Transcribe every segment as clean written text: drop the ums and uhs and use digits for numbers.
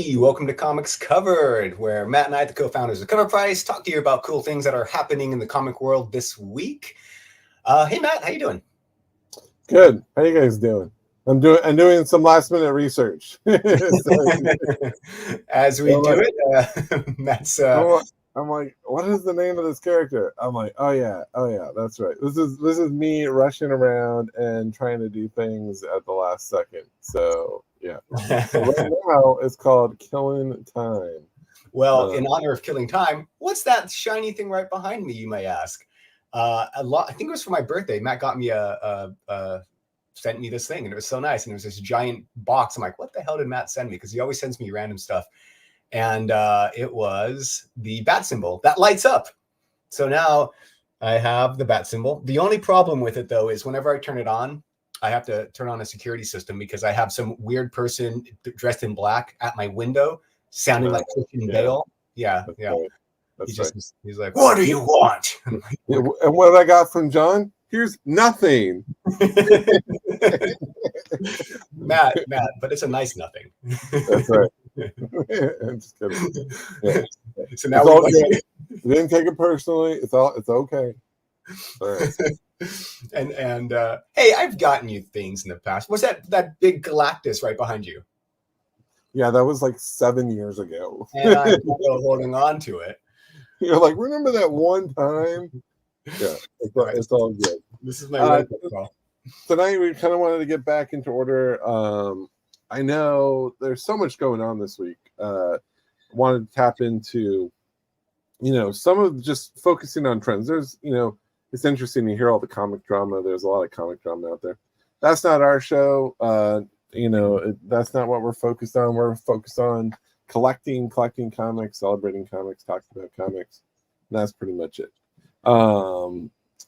Hey, welcome to Comics Covered, where Matt and I, the co-founders of Cover Price, talk to you about cool things that are happening in the comic world this week. Hey, Matt, how you doing? Good. How you guys doing? I'm doing some last minute research. As we do it, Matt's. I'm like, what is the name of this character? I'm like, oh yeah, that's right. This is me rushing around and trying to do things at the last second. So yeah. So right now it's called Killing Time. Well, in honor of Killing Time, what's that shiny thing right behind me? You may ask. I think it was for my birthday. Matt got me sent me this thing, and it was so nice. And it was this giant box. I'm like, what the hell did Matt send me? Because he always sends me random stuff. And it was the bat symbol that lights up. So now I have the bat symbol. The only problem with it, though, is whenever I turn it on, I have to turn on a security system because I have some weird person dressed in black at my window sounding like Christian Bale. Yeah. Right. He's like, what do you want? And what I got from John? Here's nothing. Matt, but it's a nice nothing. That's right. I'm just kidding. Yeah. So now we didn't take it personally. It's okay. All right. and hey, I've gotten you things in the past. What's that big Galactus right behind you? Yeah, that was like 7 years ago. And I'm still holding on to it. You're like, remember that one time? Yeah, it's all good. This is my tonight we kind of wanted to get back into order. I know there's so much going on this week. Wanted to tap into, some of just focusing on trends. There's, it's interesting to hear all the comic drama. There's a lot of comic drama out there. That's not our show. That's not what we're focused on. We're focused on collecting comics, celebrating comics, talking about comics. And that's pretty much it. But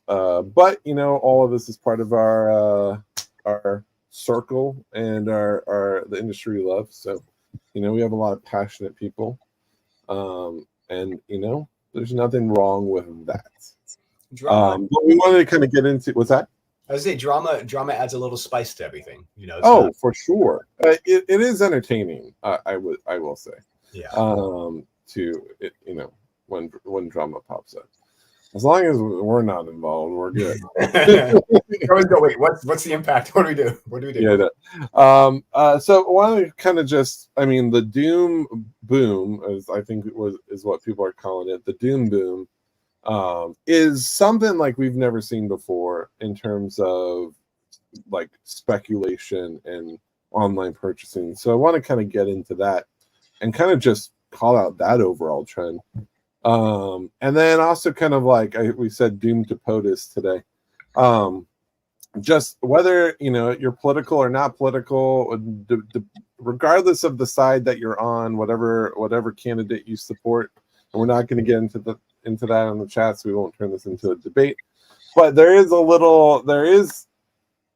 all of this is part of our circle and the industry we love. So, we have a lot of passionate people. And there's nothing wrong with that. But we wanted to kind of get into what's that? I would say drama adds a little spice to everything, for sure. It is entertaining. I will say. Yeah. When drama pops up, as long as we're not involved, we're good. Always go. Wait, what's the impact? What do we do? Yeah. So I want to kind of the Doom boom, as I think is what people are calling it. The Doom boom. Is something like we've never seen before in terms of like speculation and online purchasing. So I want to kind of get into that and kind of just call out that overall trend. And then also kind of like we said, Doom to POTUS today. Just whether, you're political or not political, regardless of the side that you're on, whatever candidate you support. And we're not going to get into that on the chat, so we won't turn this into a debate. But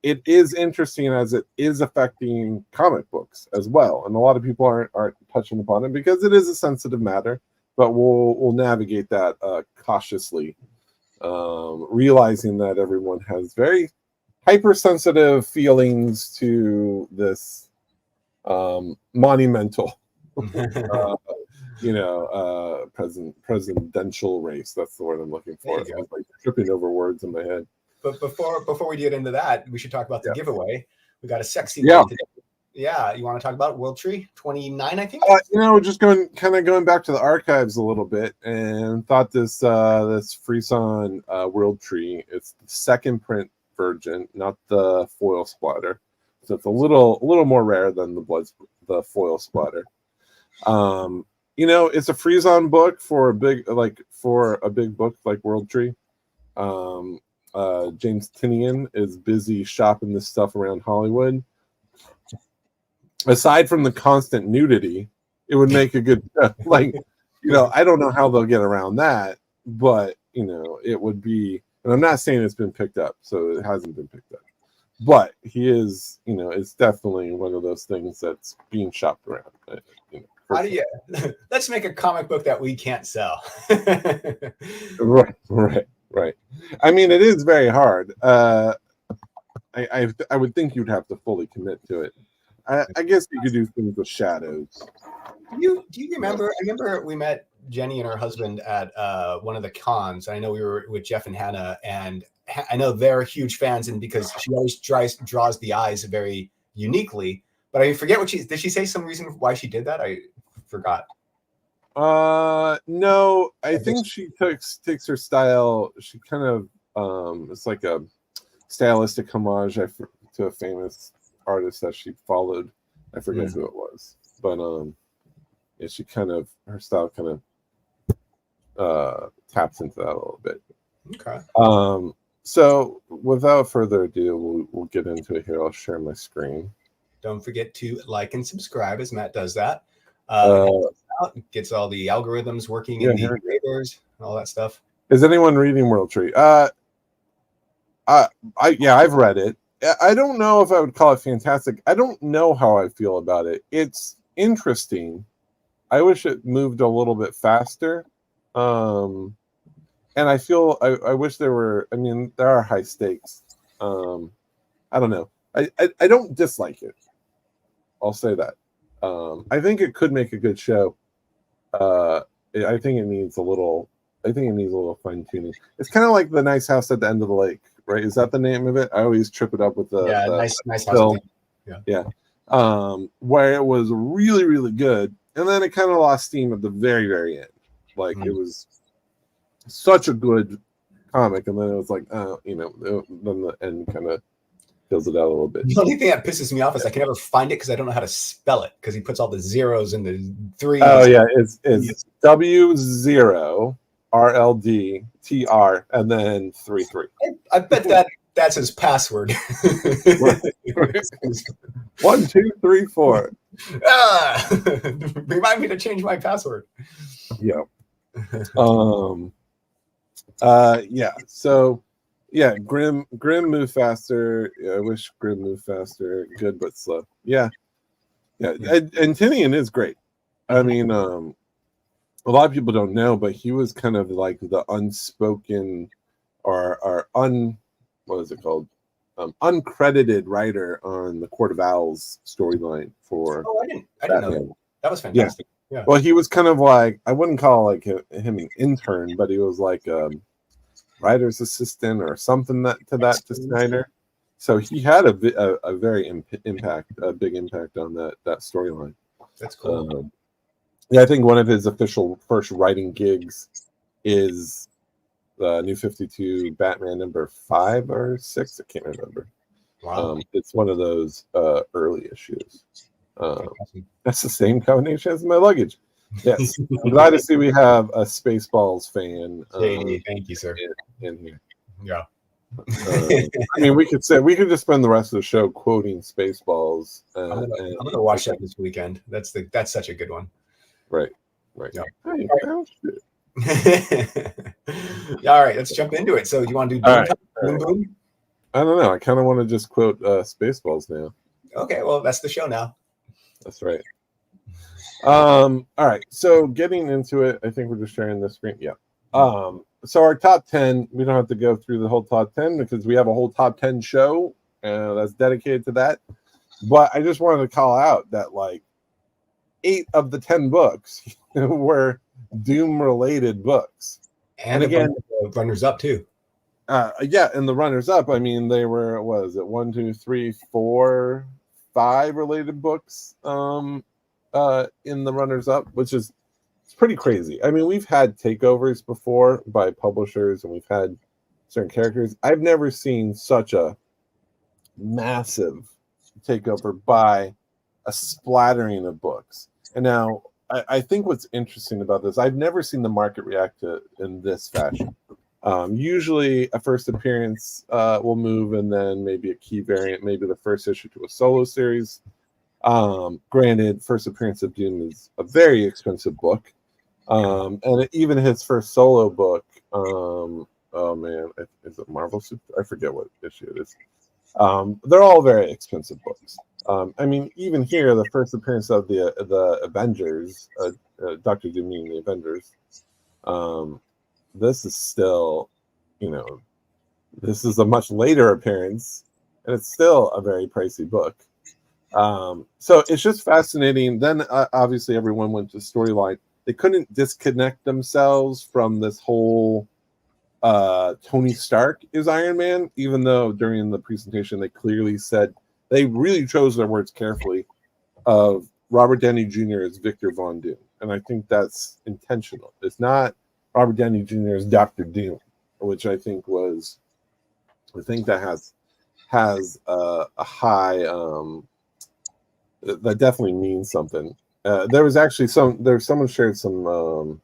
it is interesting as it is affecting comic books as well. And a lot of people aren't touching upon it because it is a sensitive matter, but we'll navigate that cautiously, realizing that everyone has very hypersensitive feelings to this monumental presidential race. That's the word I'm looking for. I was like tripping over words in my head. But before we get into that, we should talk about the giveaway. We got a sexy today. Yeah, you want to talk about World Tree 29, I think? Just going back to the archives a little bit, and thought this Frisson World Tree, it's the second print version, not the foil splatter. So it's a little more rare than the foil splatter. It's a Frisson book for a big book like World Tree. James Tinian is busy shopping this stuff around Hollywood. Aside from the constant nudity, it would make a good I don't know how they'll get around that, but it would be, and I'm not saying it's been picked up, so it hasn't been picked up. But he is, it's definitely one of those things that's being shopped around. How do you? Let's make a comic book that we can't sell. Right. I mean, it is very hard. I would think you'd have to fully commit to it. I guess you could do things with shadows. Do you remember? I remember we met Jenny and her husband at one of the cons. I know we were with Jeff and Hannah, and I know they're huge fans, and because she always draws the eyes very uniquely. But I forget what did she say some reason why she did that? I forgot. No, I think she takes her style. She kind of it's like a stylistic homage to a famous artist that she followed. I forget who it was, but yeah, she kind of her style kind of taps into that a little bit. Okay. So without further ado, we'll get into it here. I'll share my screen. Don't forget to like and subscribe as Matt does that. Gets all the algorithms working in the graders and all that stuff. Is anyone reading World Tree? I've read it. I don't know if I would call it fantastic. I don't know how I feel about it. It's interesting. I wish it moved a little bit faster. And I feel I wish there were. I mean, there are high stakes. I don't know. I don't dislike it. I'll say that. I think it could make a good show. I think it needs a little. I think it needs a little fine tuning. It's kind of like The Nice House at the End of the Lake, right? Is that the name of it? I always trip it up with the nice film. House. Yeah. Where it was really, really good, and then it kind of lost steam at the very, very end. Like it was such a good comic, and then it was like, then the end kind of fills it out a little bit. The only thing that pisses me off is I can never find it because I don't know how to spell it because he puts all the zeros and the threes. Oh yeah, it's W0 RLDTR and then 33. I bet that's his password. 1, 2, 3, 4. Remind me to change my password. Yeah. Yeah. So yeah, Grim moved faster. Yeah, I wish Grim moved faster. Good but slow. Yeah. And Tinian is great. I mean, a lot of people don't know, but he was kind of like the unspoken what is it called? Uncredited writer on the Court of Owls storyline for. Oh, I didn't know that. That was fantastic. Yeah. Well, he was kind of like, I wouldn't call like him an intern, but he was like writer's assistant or something to Snyder. So he had a very big impact on that storyline. That's cool. Yeah, I think one of his official first writing gigs is the New 52 Batman number 5 or 6. I can't remember. Wow. It's one of those early issues. That's the same combination as my luggage. Yes. I'm glad to see we have a Spaceballs fan. Thank you, sir. In here. Yeah. I mean, we could just spend the rest of the show quoting Spaceballs. I'm gonna watch that this weekend. That's such a good one. Right. Yeah. Hey, all right, let's jump into it. So you want to do Boom Boom? I don't know. I kind of want to just quote Spaceballs now. Okay, well, that's the show now. That's right. All right. So getting into it, I think we're just sharing the screen. Yeah. So our top 10, we don't have to go through the whole top 10 because we have a whole top 10 show that's dedicated to that. But I just wanted to call out that like 8 of the 10 books were Doom-related books. And again, runners up too. Yeah, and the runners up, I mean, they were, what is it, 1, 2, 3, 4, 5 related books in the runners up, which is it's pretty crazy. I mean, we've had takeovers before by publishers and we've had certain characters. I've never seen such a massive takeover by a splattering of books. And now I think what's interesting about this, I've never seen the market react to in this fashion. Usually a first appearance will move and then maybe a key variant, maybe the first issue to a solo series. Granted, first appearance of Doom is a very expensive book. And even his first solo book, oh man, is it Marvel Super? I forget what issue it is. They're all very expensive books. I mean, even here, the first appearance of the Avengers, Dr. Doom meaning the Avengers, this is still, this is a much later appearance, and it's still a very pricey book. So it's just fascinating. Then obviously everyone went to storyline. They couldn't disconnect themselves from this whole Tony Stark is Iron Man, even though during the presentation they clearly said they really chose their words carefully of Robert Downey Jr. as Victor Von Doom. And I think that's intentional. It's not Robert Downey Jr. as Dr. Doom, which I think that has a high that definitely means something. There was actually someone shared some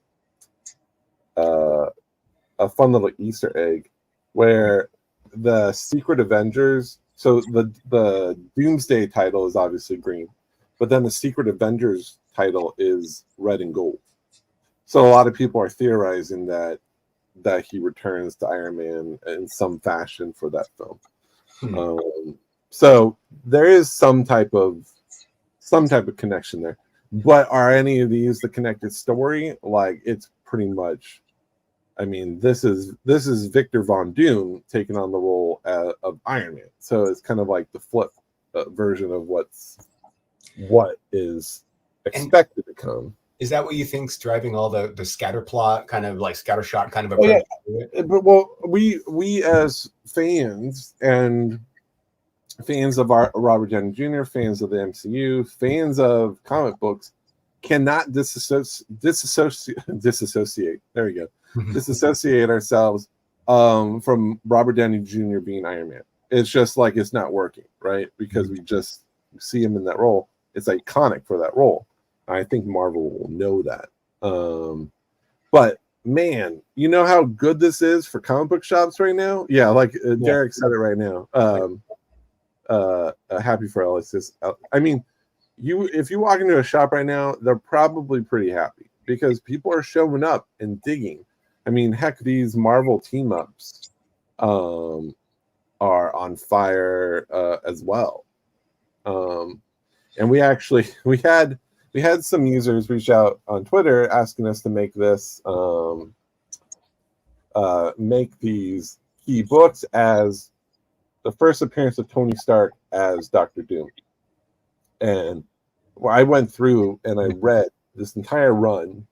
a fun little Easter egg where the Secret Avengers. So the Doomsday title is obviously green, but then the Secret Avengers title is red and gold. So a lot of people are theorizing that he returns to Iron Man in some fashion for that film. So there is some type of connection there. But are any of these the connected story? Like, it's pretty much. I mean, this is Victor Von Doom taking on the role of Iron Man. So it's kind of like the flip version of what is expected to come. Is that what you think's driving all the scatter plot, kind of like scattershot kind of approach? But well, we as fans and fans of our Robert Downey Jr., fans of the MCU, fans of comic books cannot disassociate. There we go. Disassociate ourselves from Robert Downey Jr. being Iron Man. It's just like it's not working, right? Because we just see him in that role. It's iconic for that role. I think Marvel will know that. But man, you know how good this is for comic book shops right now? Yeah, like Derek said it right now. Happy for Alexis. I mean, if you walk into a shop right now, they're probably pretty happy because people are showing up and digging. I mean, heck, these Marvel team ups are on fire as well. And we had some users reach out on Twitter asking us to make this make these key books as the first appearance of Tony Stark as Dr. Doom. And I went through and I read this entire run,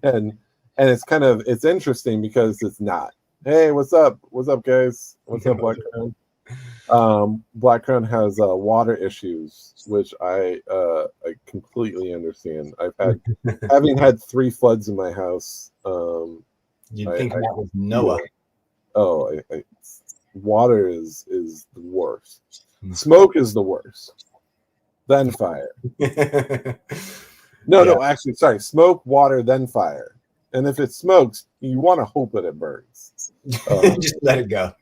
and it's interesting because it's not. Hey, what's up? What's up, guys? What's up, Black Crown? Black Crown has water issues, which I completely understand. Having had 3 floods in my house. You'd think that was Noah. Water is the worst. Smoke is the worst. Then fire. No, actually, sorry. Smoke, water, then fire. And if it smokes, you want to hope that it burns. Just let it go.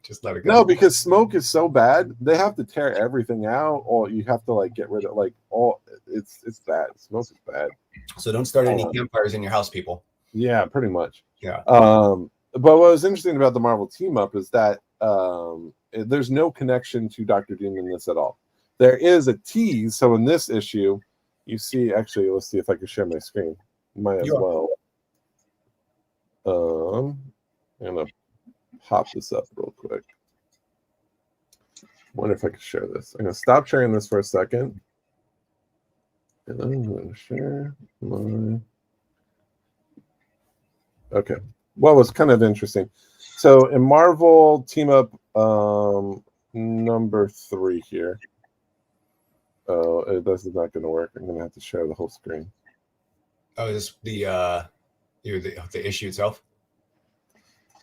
No, because smoke is so bad, they have to tear everything out, or you have to get rid of all. It's bad. Smoke is bad. So don't start any campfires in your house, people. Yeah, pretty much. Yeah. But what was interesting about the Marvel team up is that there's no connection to Dr. Doom in this at all. There is a tease. So in this issue, you see. Actually, let's see if I can share my screen. Might as well. I'm gonna pop this up real quick. Wonder if I can share this. I'm gonna stop sharing this for a second, and I'm gonna share my. Okay. What was kind of interesting. So in Marvel Team Up number 3 here. Oh, this is not going to work. I'm going to have to share the whole screen. Oh, is this the issue itself?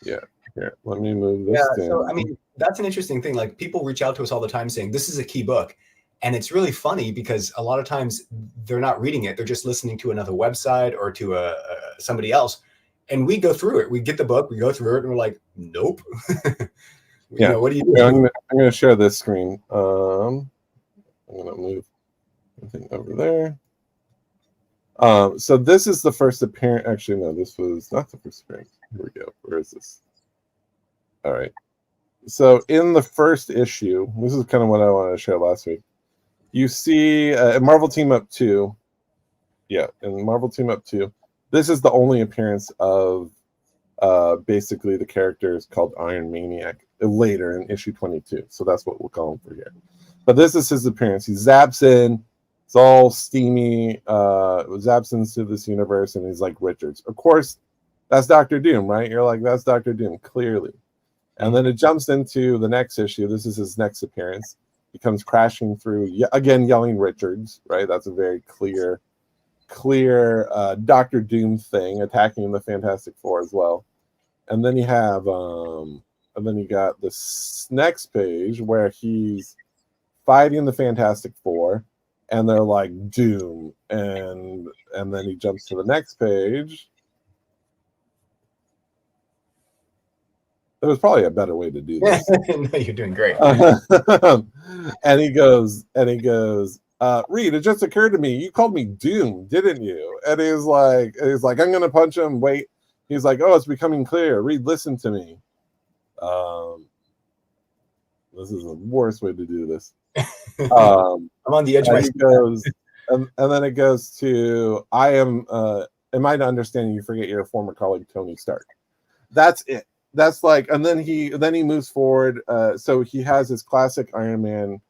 Yeah. Here, let me move this down. So I mean, that's an interesting thing. Like, people reach out to us all the time saying this is a key book, and it's really funny because a lot of times they're not reading it; they're just listening to another website or to somebody else. And we go through it. We get the book, we go through it, and we're like, nope. Yeah. What do you do? I'm going to share this screen. I'm going to move everything over there. So this is the first appearance. Actually, no, this was not the first appearance. Here we go. Where is this? All right. So in the first issue, this is kind of what I wanted to share last week. You see Marvel Team Up 2. Yeah, in Marvel Team Up 2. This is the only appearance of basically the characters called Iron Maniac later in issue 22. So that's what we'll call him for here. But this is his appearance. He zaps in. It's all steamy. Zaps into this universe, and he's like Richards. Of course, that's Doctor Doom, right? You're like, that's Doctor Doom, clearly. And then it jumps into the next issue. This is his next appearance. He comes crashing through, again, yelling Richards, right? That's a very clear Doctor Doom thing, attacking the Fantastic Four as well. And then you have, and then you got this next page where he's fighting the Fantastic Four, and they're like Doom, and then he jumps to the next page. There was probably a better way to do this. No, you're doing great. And he goes, Reed, it just occurred to me, you called me Doom, didn't you? And he's like, I'm gonna punch him. Wait. He's like, oh, it's becoming clear. Reed, listen to me. This is the worst way to do this. I'm on the edge of my seat. And then it goes to, am I to understand you forget your former colleague Tony Stark? That's it. That's like, and then he moves forward. So he has his classic Iron Man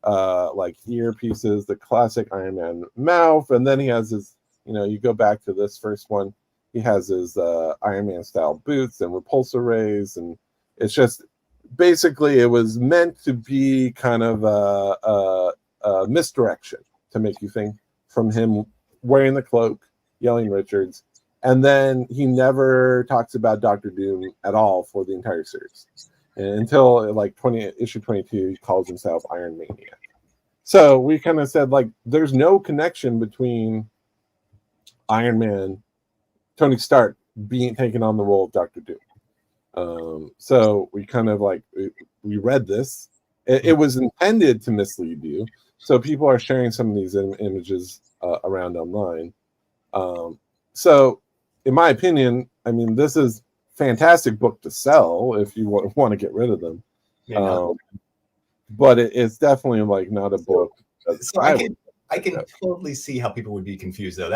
like earpieces, the classic Iron Man mouth, and then he has his, you go back to this first one, he has his Iron Man style boots and repulsor rays, and it's just basically it was meant to be kind of a misdirection to make you think from him wearing the cloak, yelling Richards. And then he never talks about Doctor Doom at all for the entire series. Until like issue 22, he calls himself Iron Maniac. So we kind of said, like, there's no connection between Iron Man, Tony Stark being taken on the role of Doctor Doom. So we kind of like, we read this. It was intended to mislead you. So people are sharing some of these images around online. So in my opinion, I mean, this is fantastic book to sell if you want to get rid of them. Yeah. But it's definitely like not a book. So I can totally see how people would be confused though.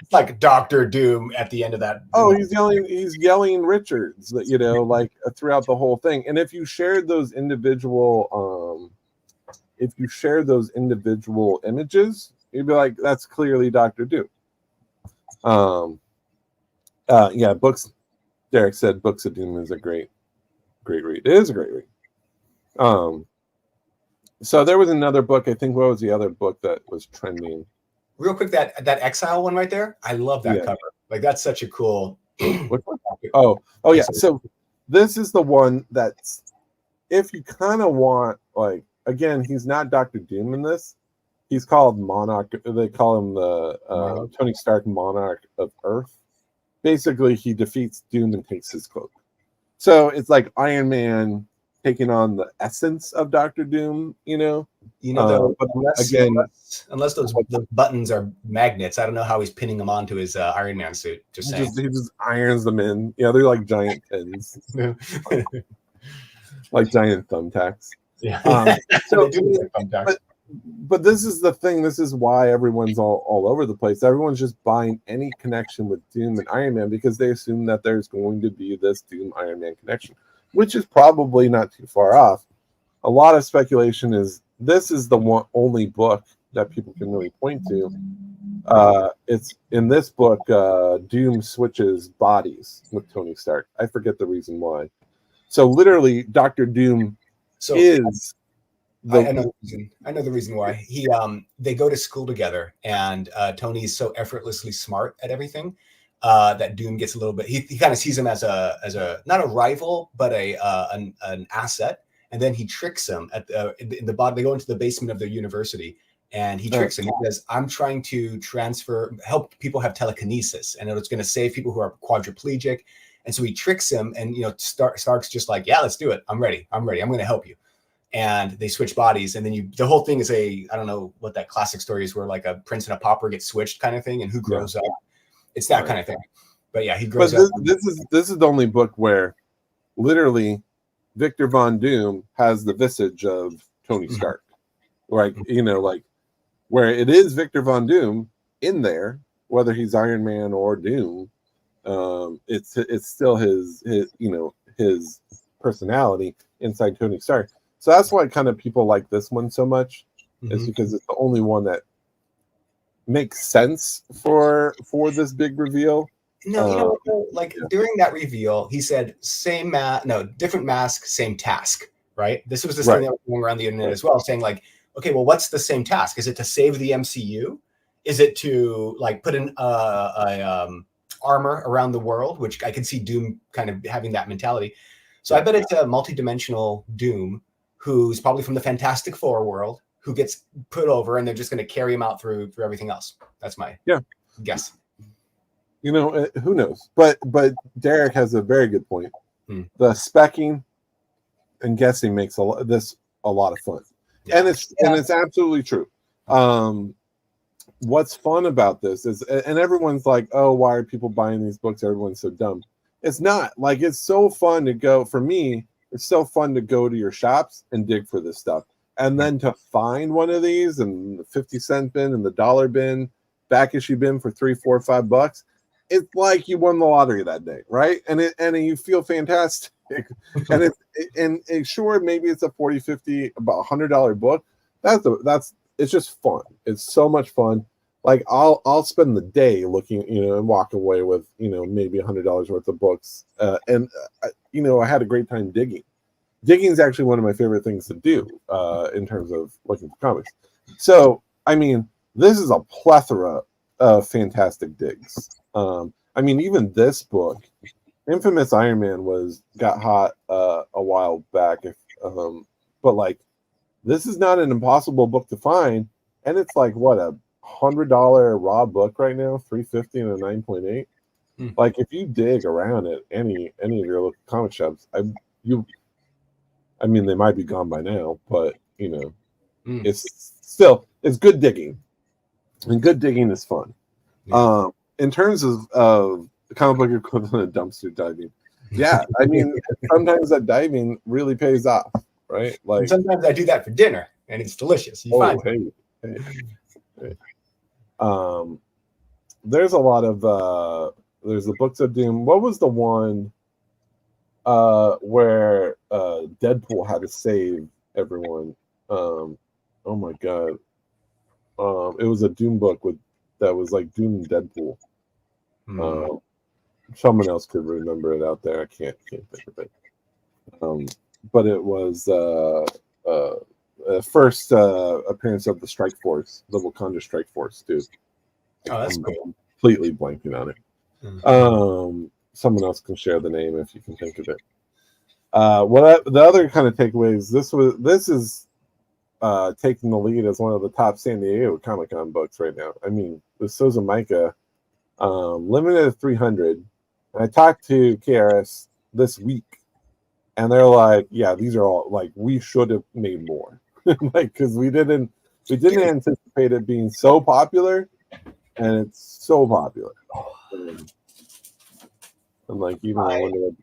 It's like Doctor Doom at the end of that. Oh, he's yelling Richards, like throughout the whole thing. And if you shared those individual images, you'd be like, that's clearly Doctor Doom. Yeah, books. Derek said Books of Doom is a great read. It is a great read. So there was another book. I think, what was the other book that was trending? Real quick, that Exile one right there. I love that cover. Like, that's such a cool. Oh yeah. So this is the one that's, if you kind of want, like, again, he's not Doctor Doom in this. He's called Monarch. They call him the Tony Stark Monarch of Earth. Basically, he defeats Doom and takes his cloak. So it's like Iron Man taking on the essence of Doctor Doom, But unless those buttons are magnets, I don't know how he's pinning them onto his Iron Man suit. Just saying. He just irons them in. Yeah, they're like giant pins, like giant thumbtacks. Yeah. But this is the thing. This is why everyone's all over the place. Everyone's just buying any connection with Doom and Iron Man because they assume that there's going to be this Doom Iron Man connection, which is probably not too far off. A lot of speculation is this is the only book that people can really point to. It's in this book, Doom switches bodies with Tony Stark. I forget the reason why. So literally, Doctor Doom is. I know the reason why. They go to school together, and Tony's so effortlessly smart at everything that Doom gets a little bit. He kind of sees him as a not a rival, but an asset. And then he tricks him in the bottom. They go into the basement of the university, and he tricks him. He says, "I'm trying to help people have telekinesis, and it's going to save people who are quadriplegic." And so he tricks him, and Stark's just like, "Yeah, let's do it. I'm ready. I'm going to help you." And they switch bodies, and then the whole thing is I don't know what that classic story is where like a prince and a pauper get switched kind of thing, and who grows up. It's that kind of thing. But yeah, he grows up. This is the only book where literally Victor Von Doom has the visage of Tony Stark. Like, like where it is Victor Von Doom in there, whether he's Iron Man or Doom, it's still his personality inside Tony Stark. So that's why kind of people like this one so much, is Mhm. because it's the only one that makes sense for this big reveal. No, you know Um, what, though? Like yeah. during that reveal, he said different mask, same task, right? This was this Right. thing that was going around the internet Right. as well, saying like, okay, well, what's the same task? Is it to save the MCU? Is it to like put an armor around the world, which I could see Doom kind of having that mentality. So I Yeah. bet it's a multi-dimensional Doom who's probably from the Fantastic Four world who gets put over, and they're just going to carry him out through everything else. That's my guess. You know, who knows? But Derek has a very good point. Hmm. The specking and guessing makes a lot of fun, Yeah. and it's absolutely true. What's fun about this is, and everyone's like, oh, why are people buying these books? Everyone's so dumb. It's not. Like, it's so fun to go. For me, it's so fun to go to your shops and dig for this stuff, and then to find one of these in the 50-cent bin and the dollar bin, back issue bin for $3, $4, $5. It's like you won the lottery that day, right? And you feel fantastic. And sure, maybe it's a $40, $50, about $100 book. It's just fun. It's so much fun. Like, I'll spend the day looking, and walk away with, maybe $100 worth of books. I had a great time digging. Digging is actually one of my favorite things to do in terms of looking for comics. So, I mean, this is a plethora of fantastic digs. Even this book, Infamous Iron Man, got hot a while back. But like, this is not an impossible book to find, and it's like what, a $100 raw book right now, $350 and a 9.8. Like, if you dig around at any of your local comic shops, they might be gone by now, but it's good digging, and good digging is fun. Yeah. In terms of comic book equivalent of dumpster diving, sometimes that diving really pays off, right? Like, and sometimes I do that for dinner, and it's delicious. hey. There's a lot of there's the Books of Doom. What was the one where Deadpool had to save everyone? Oh my god. It was a Doom book that was like Doom and Deadpool. Someone else could remember it out there. I can't think of it. But it was first appearance of the Strike Force, the Wakanda Strike Force, dude. Oh, that's I'm cool. completely blanking on it. Someone else can share the name if you can think of it. The other kind of takeaways, this is taking the lead as one of the top San Diego Comic-Con books right now. I mean, the Souza Micah, limited to 300. And I talked to KRS this week, and they're like, yeah, these are all, like, we should have made more. Like, because we didn't anticipate it being so popular, and it's so popular. I'm like, I wonder what...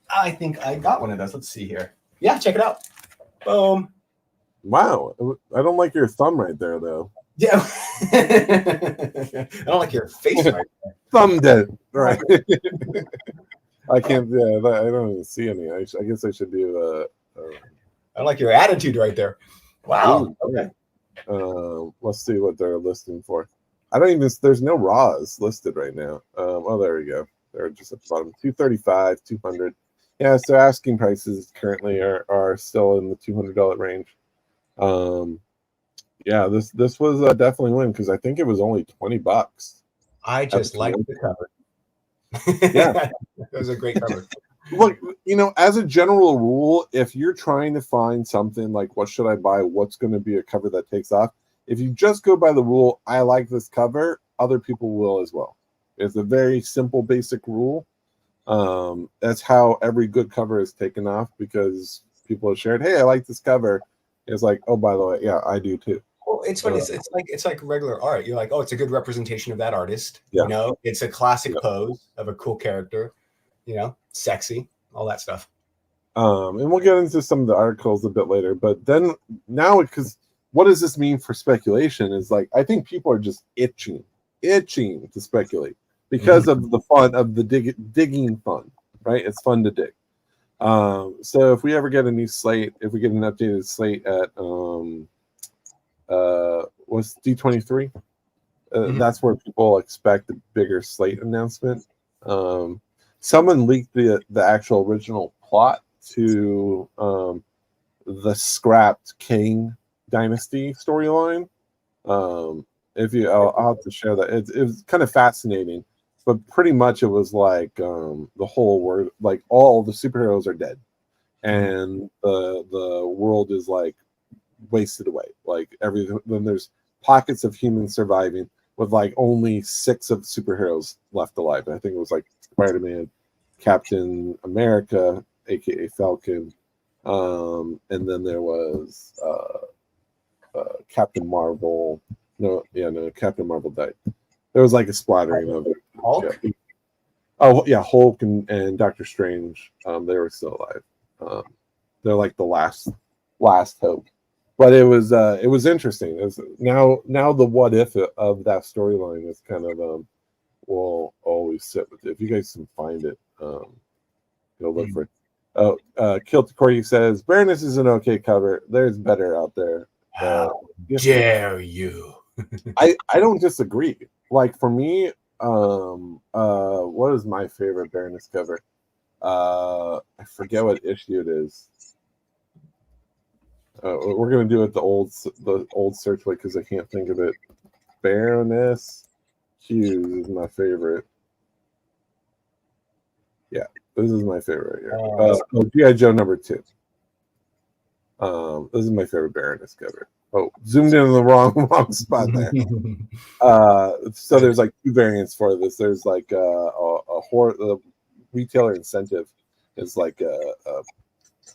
I think I got one of those. Let's see here. Yeah, check it out. Boom. Wow. I don't like your thumb right there, though. Yeah. I don't like your face right there. Thumb dead. Right. I can't. Yeah, I don't even see any. I guess I should do I don't like your attitude right there. Wow. Ooh, okay. Let's see what they're listing for. I don't even. There's no raws listed right now. Oh, there we go. They're just at the bottom. 235, 200. Yeah, so asking prices currently are still in the $200 range. Yeah, this was definitely win, because I think it was only $20. I just like the cover. Yeah, it was a great cover. Look, as a general rule, if you're trying to find something like, what should I buy? What's going to be a cover that takes off? If you just go by the rule, I like this cover, other people will as well. It's a very simple, basic rule. That's how every good cover is taken off, because people have shared, hey, I like this cover. It's like, oh, by the way, yeah, I do too. Well, it's funny. It's like regular art. You're like, oh, it's a good representation of that artist. Yeah. It's a classic pose of a cool character. Sexy, all that stuff. And we'll get into some of the articles a bit later. But then now, because what does this mean for speculation? Is like, I think people are just itching to speculate because of the fun of the digging fun, right? It's fun to dig. So if we ever get a new slate, if we get an updated slate at what's D23, that's where people expect a bigger slate announcement. Someone leaked the actual original plot to the scrapped King Dynasty storyline. If you, I'll have to share that. It was kind of fascinating, but pretty much it was like the whole world, like all the superheroes are dead, and the world is like wasted away. Like everything. Then there's pockets of humans surviving with like only 6 of the superheroes left alive. I think it was like Spider-Man, Captain America, aka Falcon, and then there was Captain Marvel. No, Captain Marvel died. There was like a splattering of it. Hulk? Yeah. Oh yeah, Hulk and Doctor Strange. They were still alive. They're like the last hope. But it was interesting. It was, now the what if of that storyline is kind of will always sit with it. If you guys can find it, go look for it. Oh, Kilt Corey says Baroness is an okay cover. There's better out there. How dare you? I don't disagree. Like for me, what is my favorite Baroness cover? I forget what issue it is. We're gonna do it the old searchlight because I can't think of it. Baroness Hughes is my favorite. Yeah, this is my favorite right here. G.I. Joe number 2. This is my favorite Baroness cover. Oh, zoomed in on the wrong spot there. So there's like 2 variants for this. There's like a retailer incentive is like a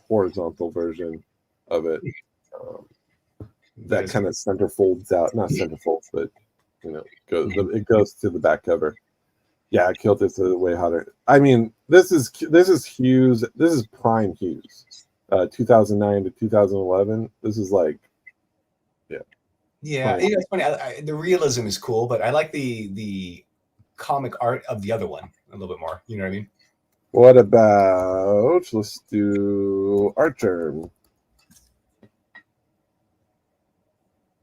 horizontal version of it that kind of center folds out, not center folds, but it goes to the back cover. Yeah, Kilt is way hotter. I mean, this is Hughes. This is prime Hughes. 2009 to 2011. This is like, yeah. It's funny. The realism is cool, but I like the comic art of the other one a little bit more. You know what I mean? What about, let's do Archer.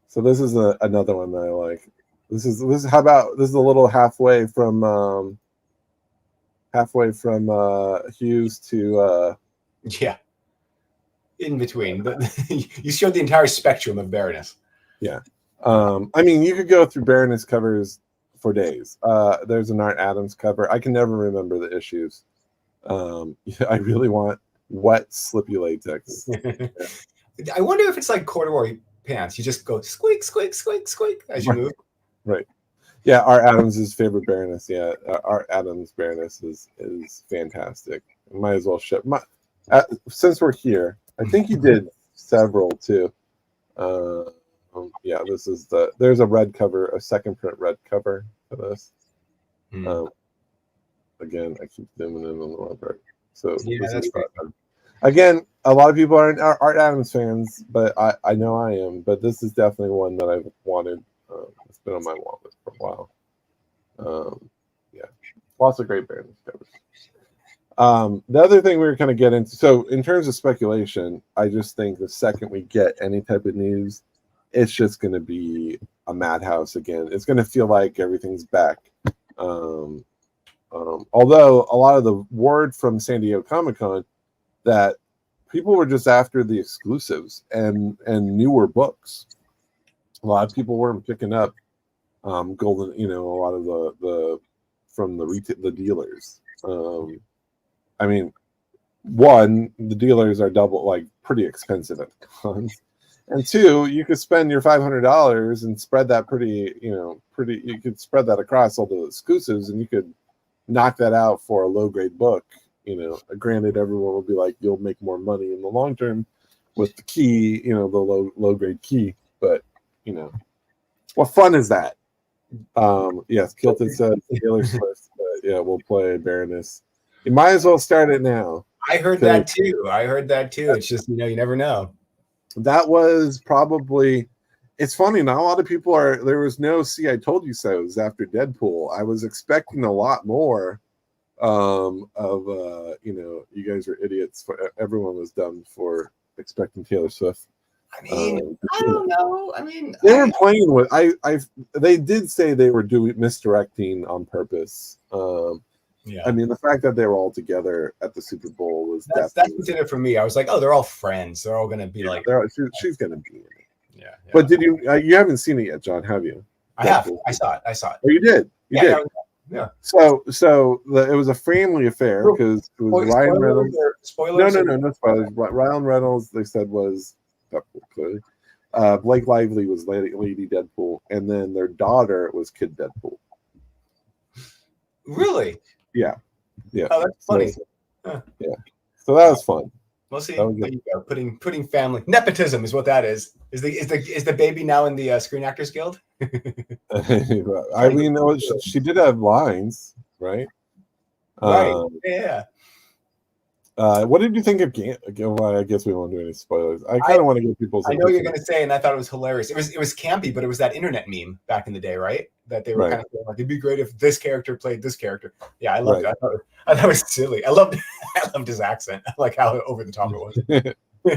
So this is another one that I like. This is how about this is a little halfway from Hughes to yeah, in between. You showed the entire spectrum of Baroness. Yeah. I mean, you could go through Baroness covers for days. There's an Art Adams cover. I can never remember the issues. I really want wet, slippy latex. I wonder if it's like corduroy pants. You just go squeak, squeak, squeak, squeak as you move. Right. Yeah, Art Adams' favorite Baroness. Yeah, Art Adams' Baroness is fantastic. Might as well ship. Since we're here, I think he did several too. Yeah, this is there's a red cover, a second print red cover for this. Again, I keep zooming in on the wrong part. So yeah, that's right. Again, a lot of people aren't Art Adams fans, but I know I am. But this is definitely one that I've wanted. It's been on my want list for a while. Yeah, lots of great Baroness covers. The other thing we were kind of getting into, so in terms of speculation, I just think the second we get any type of news, it's just going to be a madhouse again. It's going to feel like everything's back. Although a lot of the word from San Diego Comic-Con that people were just after the exclusives and newer books. A lot of people weren't picking up Golden, a lot of the from the dealers. I mean, one, the dealers are pretty expensive at the cons. And 2, you could spend your $500 and spread that you could spread that across all the exclusives and you could knock that out for a low grade book. Granted, everyone will be like, you'll make more money in the long term with the key, the low grade key. But, what fun is that? Yes, Kilton said Taylor Swift. Yeah, we'll play Baroness. You might as well start it now. I heard that too. It's just, you never know. That was probably, it's funny, not a lot of people there was no See I Told You So's after Deadpool. I was expecting a lot more you guys are idiots. For everyone was dumb for expecting Taylor Swift. I mean, I don't know. I mean, they were playing with. They did say they were misdirecting on purpose. Yeah. I mean, the fact that they were all together at the Super Bowl was that's what's in it for me. I was like, oh, they're all friends. They're all gonna be like. She's gonna be in it. Yeah. But did you? You haven't seen it yet, John? Have you? I have. I saw it. Oh, you did. You did. Yeah. So it was a family affair because it was Ryan Reynolds. Spoilers? No spoilers. Ryan Reynolds, they said, was Deadpool, clearly. Blake Lively was Lady Deadpool, and then their daughter was Kid Deadpool. Really? Yeah. Oh, that's funny. Yeah. So that was fun. We'll see. There you go. Putting family nepotism is what that is. Is the baby now in the Screen Actors Guild? I mean, she did have lines, right? Right. Yeah. What did you think of well, I guess we won't do any spoilers. I kind of want to get people's. I know you're going to say, and I thought it was hilarious. It was campy, but it was that internet meme back in the day, right? That they were kind of like, it'd be great if this character played this character. Yeah, I loved it. I thought it was silly. I loved his accent. I like how over the top it was.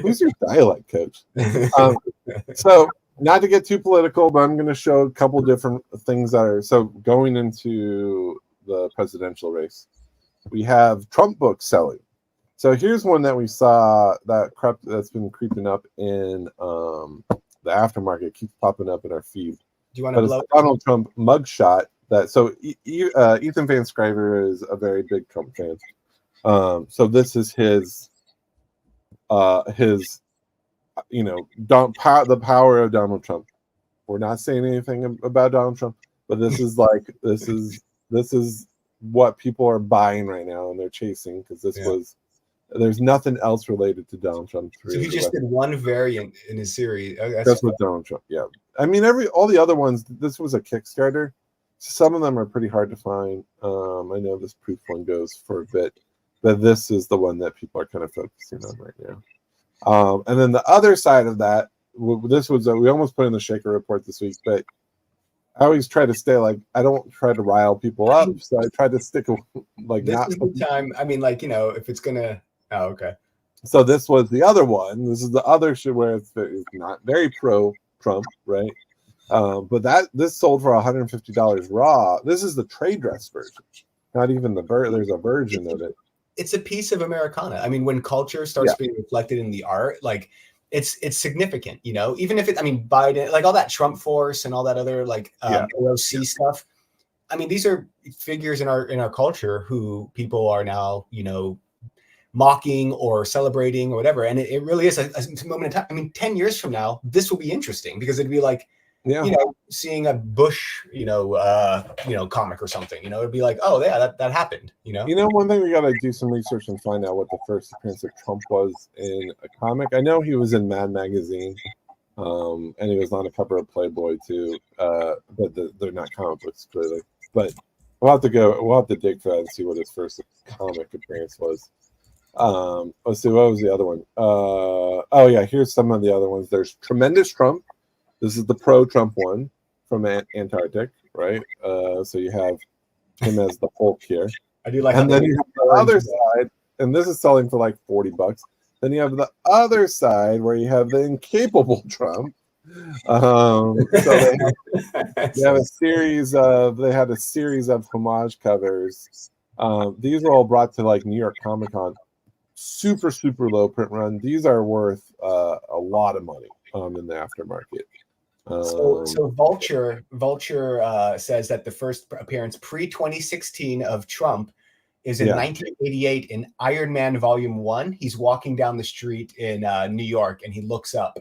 Who's your dialect coach? So, not to get too political, but I'm going to show a couple different things that are going into the presidential race. We have Trump books selling. So here's one that we saw that's been creeping up in the aftermarket. It keeps popping up in our feed. Do you want to blow Donald Trump mugshot? Ethan Van Sciver is a very big Trump fan. So this is his the power of Donald Trump. We're not saying anything about Donald Trump, but this is what people are buying right now and they're chasing because there's nothing else related to Donald Trump. So he just did one variant in his series. That's with Donald Trump. Yeah, I mean all the other ones. This was a Kickstarter. Some of them are pretty hard to find. I know this proof one goes for a bit, but this is the one that people are kind of focusing on right now. And then the other side of that, this was we almost put in the Shaker report this week, but I always try to stay I don't try to rile people up, so I try to stick this is the time. I mean, if it's gonna. Oh, okay. So this was the other one. This is the other shit where it's not very pro Trump, right? But this sold for $150 raw. This is the trade dress version, not even there's a version of it. It's a piece of Americana. I mean, when culture starts being reflected in the art, it's significant, even if Biden, all that Trump force and all that other AOC stuff. I mean, these are figures in our culture who people are now, mocking or celebrating or whatever. And it really is a moment in time. I mean, 10 years from now, this will be interesting because it'd be like, seeing a Bush, comic or something, it'd be like, oh yeah, that happened, one thing we got to do some research and find out what the first appearance of Trump was in a comic. I know he was in Mad Magazine, and he was on a cover of Playboy too, but they're not comic books clearly, but we'll have to dig for that and see what his first comic appearance was. Let's see, what was the other one? Here's some of the other ones. There's Tremendous Trump. This is the pro-Trump one from Antarctic, right? So you have him as the Hulk here. I do like. And then you have the other side, and this is selling for like $40. Then you have the other side where you have the incapable Trump. So they had a series of homage covers. These were all brought to New York Comic Con. Super, super low print run. These are worth a lot of money in the aftermarket. So Vulture says that the first appearance pre-2016 of Trump is in 1988 in Iron Man Volume 1. He's walking down the street in New York and he looks up.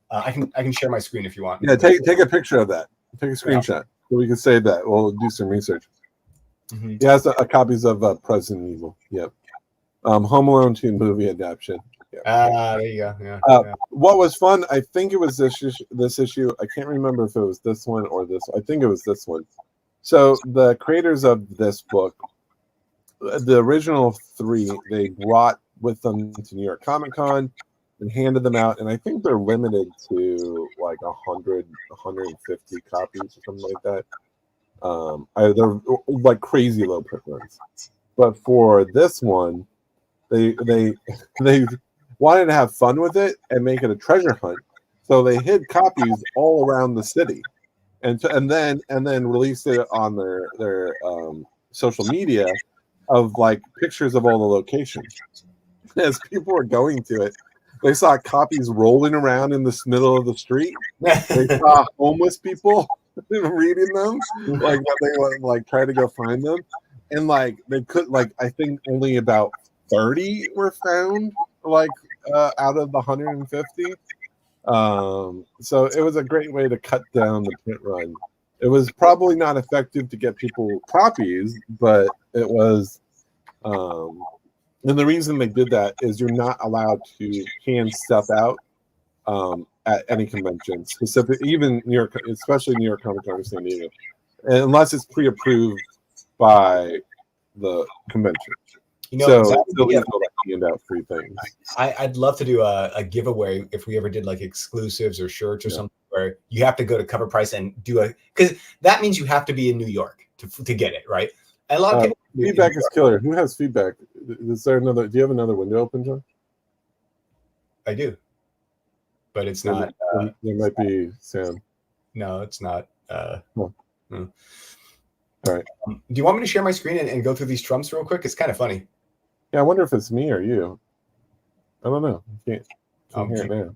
I can share my screen if you want. Yeah, take a picture of that. Take a screenshot so we can save that. We'll do some research. Mm-hmm. He has copies of President Evil. Yep. Home Alone 2 movie adaptation. Yep. There you go. Yeah. What was fun, I think it was this issue. I can't remember if it was this one or this. I think it was this one. So the creators of this book, the original 3, they brought with them to New York Comic Con and handed them out, and I think they're limited to 100, 150 copies or something like that. They're crazy low print runs. But for this one, they wanted to have fun with it and make it a treasure hunt. So they hid copies all around the city, and then released it on their social media of like pictures of all the locations. As people were going to it, they saw copies rolling around in the middle of the street. They saw homeless people reading them, like what they like try to go find them, and like they could like I think only about 30 were found, like out of the 150. So it was a great way to cut down the print run. It was probably not effective to get people copies, but it was. And the reason they did that is you're not allowed to hand stuff out at any convention, specifically even New York, especially New York Comic Con or San Diego, unless it's pre-approved by the convention. You know, so it's illegal to hand out free things. I'd love to do a giveaway if we ever did like exclusives or shirts or something where you have to go to Cover Price and do because that means you have to be in New York to get it, right? And a lot of people feedback is killer. Who has feedback? Is there another? Do you have another window open, John? I do, but it's not. There might be Sam. No, it's not. No. All right. Do you want me to share my screen and go through these trumps real quick? It's kind of funny. Yeah, I wonder if it's me or you. I don't know. I can't hear it now.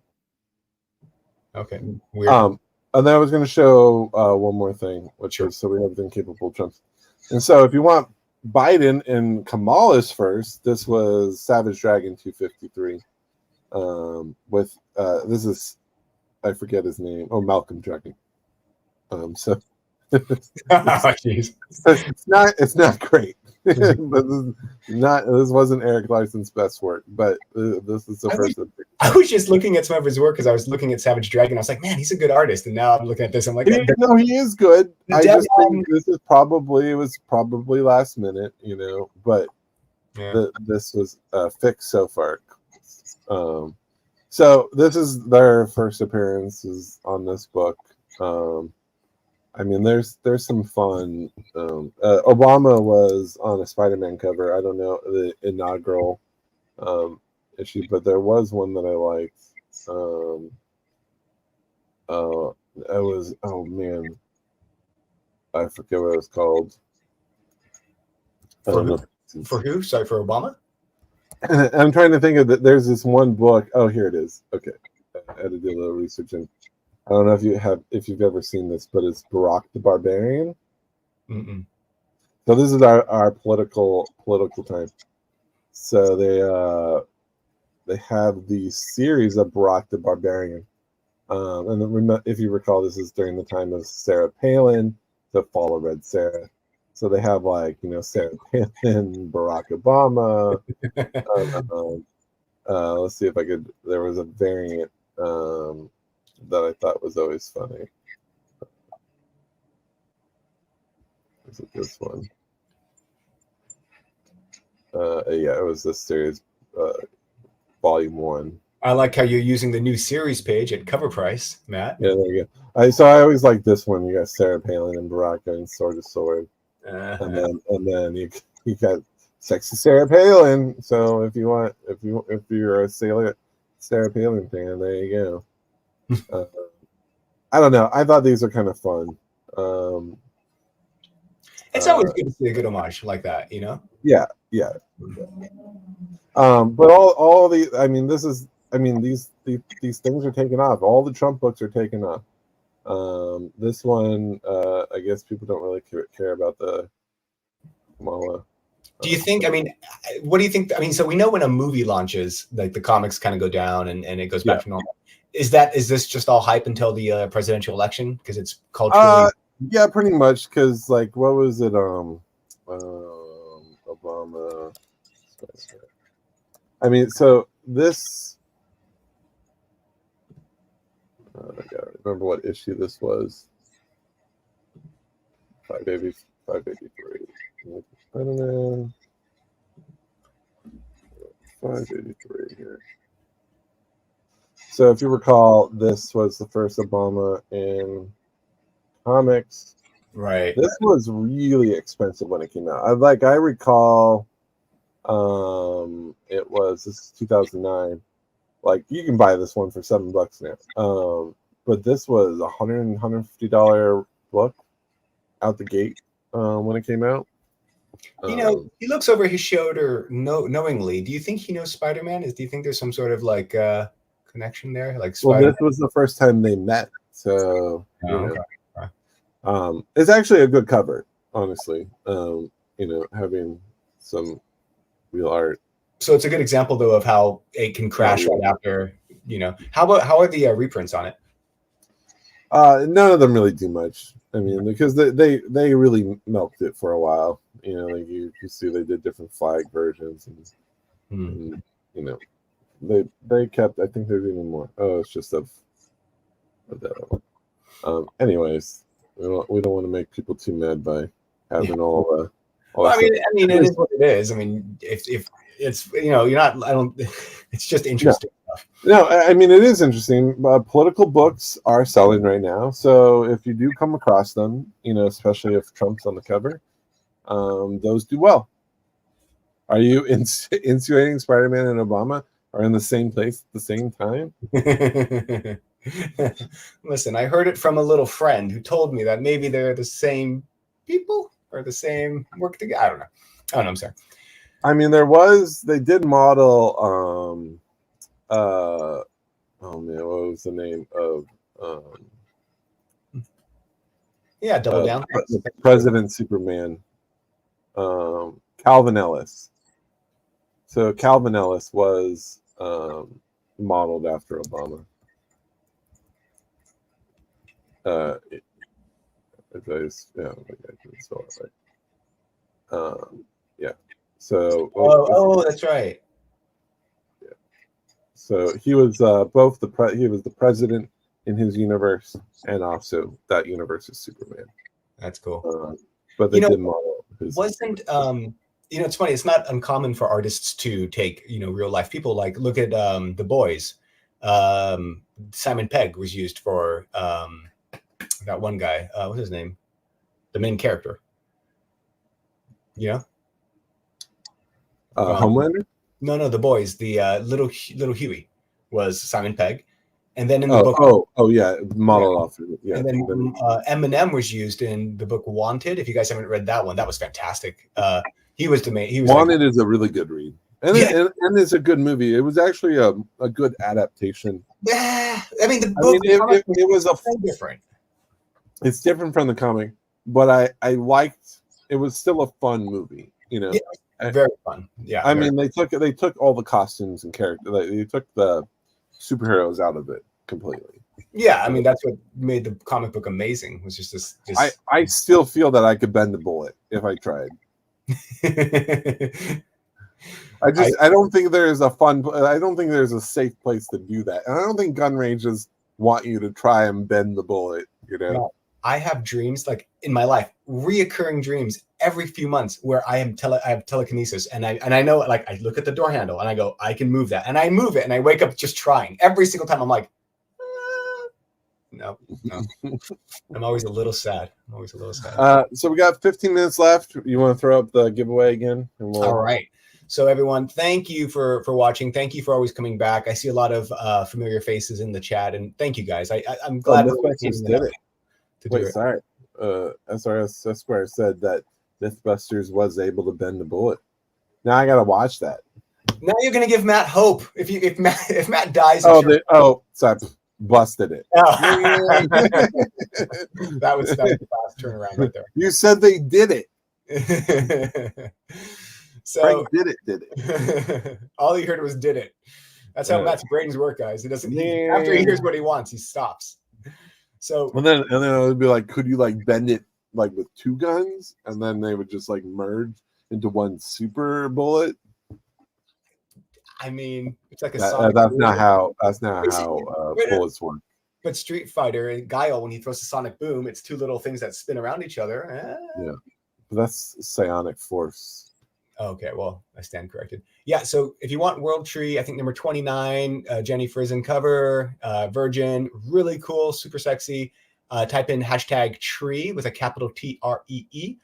Okay. Weird. And then I was going to show one more thing, which is so we have incapable trumps. And so if you want Biden and Kamala's first, this was Savage Dragon 253. With this is I forget his name. Oh, Malcolm Dragon. So jeez. It's not great. This wasn't Eric Larson's best work, but this is the first. I was just looking at some of his work because I was looking at Savage Dragon. I was like, man, he's a good artist. And now I'm looking at this. I'm like, no, he is good. I just think this is probably last minute, but this was fixed so far. So this is their first appearances on this book. I mean, there's some fun. Obama was on a Spider-Man cover. I don't know the inaugural issue, but there was one that I liked. I forget what it was called. For who? Sorry, for Obama? I'm trying to think of that. There's this one book. Oh, here it is. Okay, I had to do a little research and. I don't know if you've ever seen this, but it's Barack the Barbarian. Mm-mm. So this is our political time. So they have the series of Barack the Barbarian, and if you recall, this is during the time of Sarah Palin, the fall of Red Sarah. So they have Sarah Palin, Barack Obama. Let's see if I could. There was a variant. That I thought was always funny. Is it this one? Yeah, it was this series, volume 1. I like how you're using the new series page at Cover Price, Matt. Yeah, there you go. So I always like this one. You got Sarah Palin and Barack going sword to sword, and then you got sexy Sarah Palin. So if you're a Sarah Palin fan, there you go. I don't know. I thought these are kind of fun. It's always good to see a good homage like that, Yeah. But all the, I mean, these things are taking off. All the Trump books are taking off. This one, I guess people don't really care about the Kamala. Do you think? I mean, what do you think? I mean, so we know when a movie launches, like the comics kind of go down and it goes back to normal. Is this just all hype until the presidential election because it's culturally? Yeah, pretty much. Because what was it? Obama. I mean, so this. I gotta remember what issue this was. 583. I don't know. 583 here. So if you recall, this was the first Obama in comics. Right. This was really expensive when it came out. I recall This is 2009. Like you can buy this one for $7 now. But this was $150 book out the gate when it came out. He looks over his shoulder knowingly. Do you think he knows Spider-Man? Do you think there's some sort of like connection there? Like Spider-Man? Well, this was the first time they met, so it's actually a good cover, honestly. Having some real art. So it's a good example though of how it can crash right after. How are the reprints on it? None of them really do much. I mean, because they really milked it for a while. Like you see, they did different flag versions, and they kept. I think there's even more. Oh, it's just of that one. Anyways, we don't want to make people too mad by having all. I mean, it is what it is. I mean, if it's you're not. I don't. It's just interesting. No, I mean it is interesting. Political books are selling right now, so if you do come across them, especially if Trump's on the cover, those do well. Are you insinuating Spider-Man and Obama are in the same place at the same time? Listen, I heard it from a little friend who told me that maybe they're the same people or the same work together. I don't know. I'm sorry. I mean, they did model. Oh man, what was the name of? Double down. President Superman. Calvin Ellis. So Calvin Ellis was modeled after Obama. So. That's right. So he was both he was the president in his universe, and also that universe's Superman. That's cool. But they did model his. Wasn't it's funny. It's not uncommon for artists to take real life people. Like look at The Boys. Simon Pegg was used for that one guy. What's his name? The main character. Homelander. No, The Boys. The little Huey was Simon Pegg, and then in the book, model off. Yeah, and then Eminem was used in the book Wanted. If you guys haven't read that one, that was fantastic. He was the main. He was Wanted is a really good read, and it's a good movie. It was actually a good adaptation. Yeah, I mean the book. It was different. It's different from the comic, but I liked. It was still a fun movie. Yeah. Very fun. Yeah. I mean, they took all the costumes and character. They took the superheroes out of it completely. Yeah, I mean that's what made the comic book amazing. Was just this. I still feel that I could bend the bullet if I tried. I don't think there's I don't think there's a safe place to do that, and I don't think gun ranges want you to try and bend the bullet. No, I have dreams like in my life, reoccurring dreams every few months where I have telekinesis, and I know, like, I look at the door handle and I go, I can move that, and I move it, and I wake up just trying every single time. I'm like, no. I'm always a little sad. So we got 15 minutes left. You want to throw up the giveaway again? All right. So everyone, thank you for watching. Thank you for always coming back. I see a lot of familiar faces in the chat, and thank you guys. I'm glad Mythbusters did it. Wait, sorry. SRS Esquire said that Mythbusters was able to bend the bullet. Now I gotta watch that. Now you're gonna give Matt hope. If Matt dies. Sorry, busted it. Oh. that was the fast turnaround right there. You said they did it. So Frank did it. All he heard was "did it." That's how Matt's brains work, guys. He doesn't. After he hears what he wants, he stops. So and then it would be like, could you like bend it like with two guns, and then they would just like merge into one super bullet? I mean, it's like a. That's not how bullets work. But Street Fighter, Guile, when he throws a sonic boom, it's two little things that spin around each other. Yeah, that's psionic force. Okay, well, I stand corrected. Yeah, so if you want World Tree, I think number 29, Jenny Frizen cover, Virgin, really cool, super sexy. Type in hashtag tree with a capital TREE.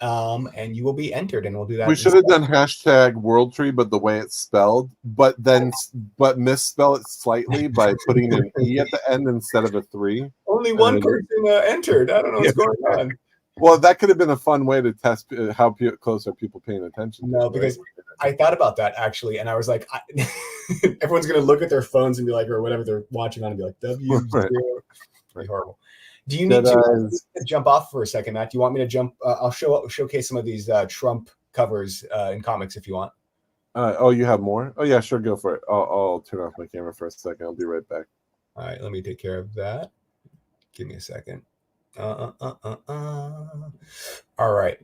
and you will be entered, and we'll do that. We should have done hashtag World Tree, but the way it's spelled, but misspell it slightly by putting an E at the end instead of a 3. Only one person entered. I don't know what's going on. Well, that could have been a fun way to test how close are people paying attention. No, because I thought about that actually, and I was like, everyone's gonna look at their phones and be like, or whatever they're watching on, and be like, W0. Pretty horrible. Do you need to jump off for a second, Matt? Do you want me to jump? I'll showcase some of these Trump covers in comics if you want. Oh, you have more? Oh yeah, sure, go for it. I'll turn off my camera for a second. I'll be right back. All right, let me take care of that. Give me a second. All right.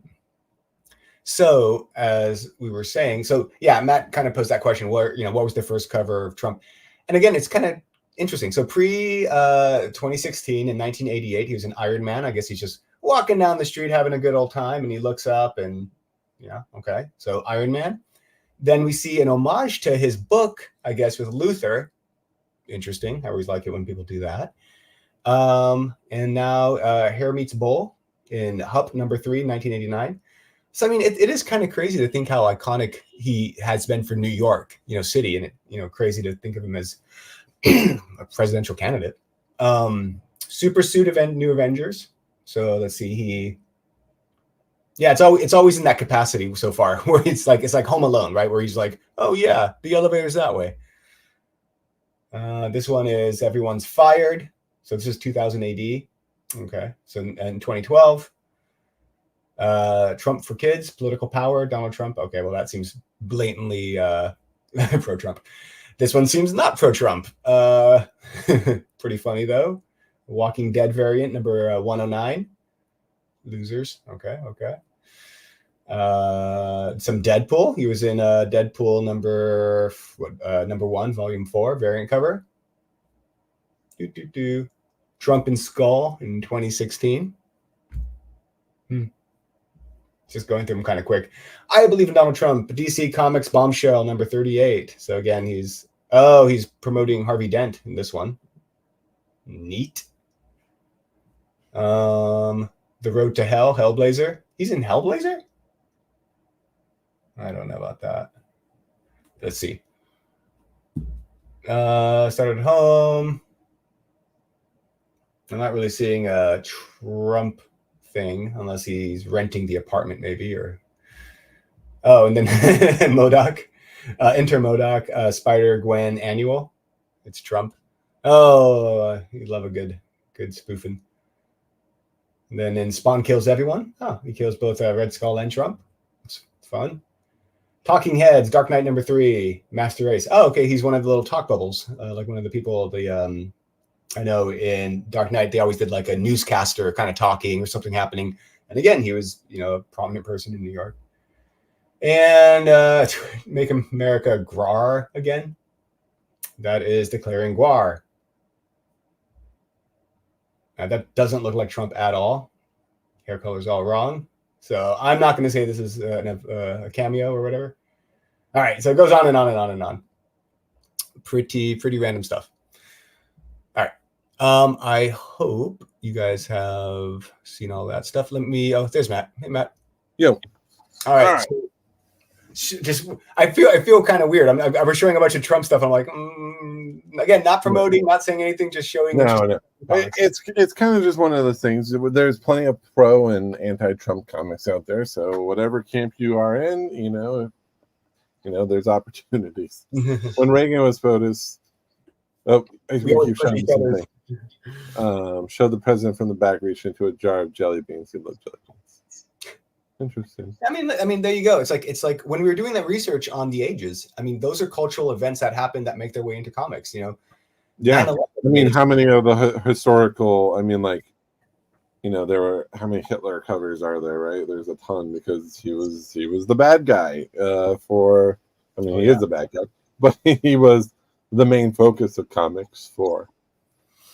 So as we were saying, Matt kind of posed that question. What was the first cover of Trump? And again, it's kind of interesting. So pre 2016 in 1988, he was an Iron Man. I guess he's just walking down the street having a good old time, and he looks up and okay. So Iron Man. Then we see an homage to his book, I guess, with Luther. Interesting. I always like it when people do that. And now Hair Meets Bull in Hup number 3, 1989. So I mean, it is kind of crazy to think how iconic he has been for New York, city, and crazy to think of him as a presidential candidate. Super suit event, New Avengers. So let's see, it's always in that capacity so far, where it's like Home Alone, right? Where he's like, oh yeah, the elevator's that way. This one is Everyone's Fired. So this is 2000 AD. Okay. So in 2012, Trump for Kids, Political Power, Donald Trump. Okay, well, that seems blatantly pro-Trump. This one seems not pro-Trump. Pretty funny, though. Walking Dead variant, number 109. Losers. Okay. Some Deadpool. He was in Deadpool number 1, volume 4, variant cover. Trump and Skull in 2016. Just going through them kind of quick. I Believe in Donald Trump, DC Comics Bombshell number 38. So again, he's promoting Harvey Dent in this one. Neat. The Road to Hell, Hellblazer. He's in Hellblazer? I don't know about that. Let's see. Started at Home. I'm not really seeing a Trump thing unless he's renting the apartment, maybe, or and then MODOK, Enter MODOK, Spider-Gwen Annual. It's Trump. Oh, you love a good spoofing. And then in Spawn Kills Everyone. Oh, he kills both Red Skull and Trump. It's fun. Talking Heads, Dark Knight number 3, Master Race. Oh, okay, he's one of the little talk bubbles, like one of the people. I know in Dark Knight they always did like a newscaster kind of talking or something happening, and again he was a prominent person in New York. And Make America Grar Again. That is Declaring Guar. Now, that doesn't look like Trump at all. Hair color's all wrong. So I'm not going to say this is a cameo or whatever. All right, so it goes on and on and on and on. Pretty random stuff. All right. I hope you guys have seen all that stuff. There's Matt. Hey, Matt. Yo. All right. So, I feel kind of weird. I was showing a bunch of Trump stuff. I'm like, again, not promoting, not saying anything, just showing. No. It's kind of just one of those things. There's plenty of pro and anti-Trump comics out there. So whatever camp you are in, there's opportunities. When Reagan was POTUS, I keep showing something. Show the president from the back reach into a jar of jelly beans. He loved jelly beans. Interesting. I mean, there you go. It's like when we were doing that research on the ages. I mean, those are cultural events that happen that make their way into comics. Yeah. I mean, how many of the historical? I mean, there were how many Hitler covers are there? Right? There's a ton because he was the bad guy. He is the bad guy, but he was the main focus of comics for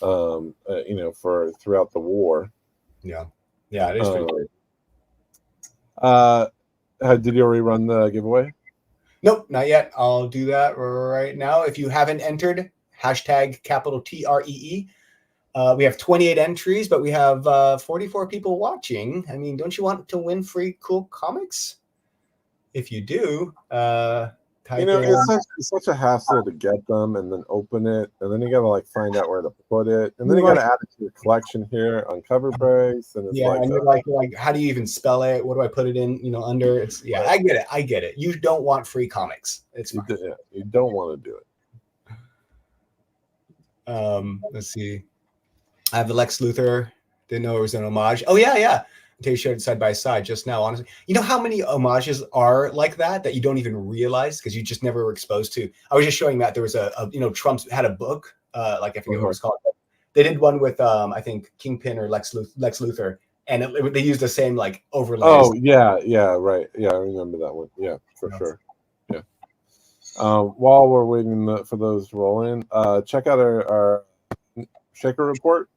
throughout the war. Yeah, it is pretty great. Did you already run the giveaway? Nope, not yet. I'll do that right now. If you haven't entered, hashtag capital TREE. We have 28 entries, but we have 44 people watching. I mean, don't you want to win free cool comics? If you do, type You know, in. it's such a hassle to get them and then open it, and then you gotta like find out where to put it, and then you gotta add it to your collection here on Covr'D, and it's Yeah, and you're like, how do you even spell it? What do I put it in? You know, under it's. Yeah, I get it. I get it. You don't want free comics. It's fine. You don't want to do it. Let's see. I have the Lex Luthor. Didn't know it was an homage. Oh yeah. Until you showed it side by side just now. Honestly, you know how many homages are like that you don't even realize because you just never were exposed to. I was just showing that there was a Trump had a book, like I forget what it was called. They did one with I think Kingpin or Lex Luthor, and they used the same like overlays. Oh yeah, right. Yeah, I remember that one. Yeah, for sure. Yeah. While we're waiting for those to roll in, check out our Shaker report.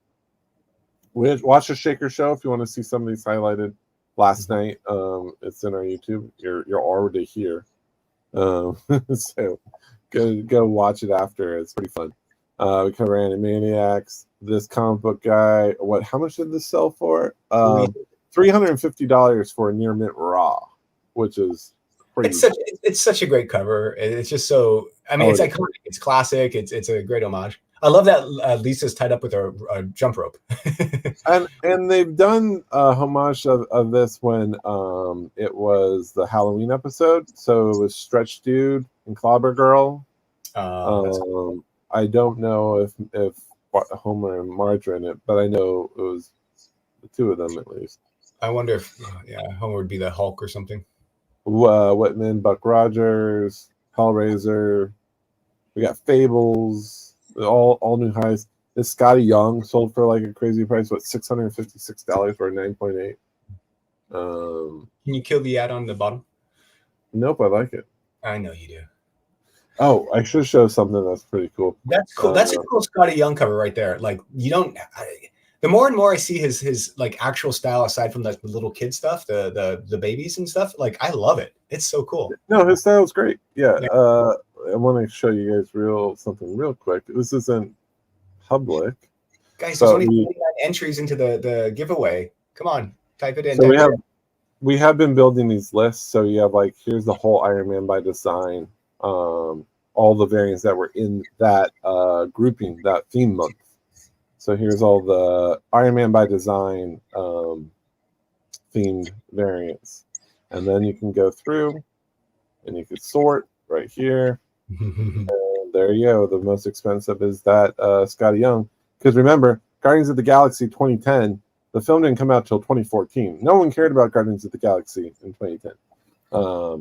Watch the Shaker show if you want to see some of these highlighted last night. It's in our YouTube. You're already here, so go watch it after. It's pretty fun. We cover Animaniacs. This comic book guy. How much did this sell for? $350 for a near mint raw, which is pretty. It's such a great cover. It's just so. I mean, it's iconic. It's classic. It's a great homage. I love that Lisa's tied up with a jump rope. and they've done a homage of this when it was the Halloween episode. So it was Stretch Dude and Clobber Girl. Cool. I don't know if Homer and Marge are in it, but I know it was the two of them at least. I wonder if Homer would be the Hulk or something. Whitman, Buck Rogers, Hellraiser. We got Fables. All new highs. This Scotty Young sold for like a crazy price. What, $656 for a 9.8? Can you kill the ad on the bottom? Nope, I like it. I know you do. Oh, I should show something that's pretty cool. That's cool. That's a cool Scotty Young cover right there. Like you don't. The more and more I see his like actual style aside from like the little kid stuff, the babies and stuff. Like I love it. It's so cool. No, his style's great. Yeah. I want to show you guys something real quick. This isn't public. Guys, there's only 29 entries into the giveaway. Come on, type it in. So we have been building these lists. So you have like, here's the whole Iron Man by design, all the variants that were in that grouping, that theme month. So here's all the Iron Man by design themed variants. And then you can go through and you can sort right here. And there you go. The most expensive is that Scotty Young. Because remember, Guardians of the Galaxy 2010, the film didn't come out till 2014. No one cared about Guardians of the Galaxy in 2010.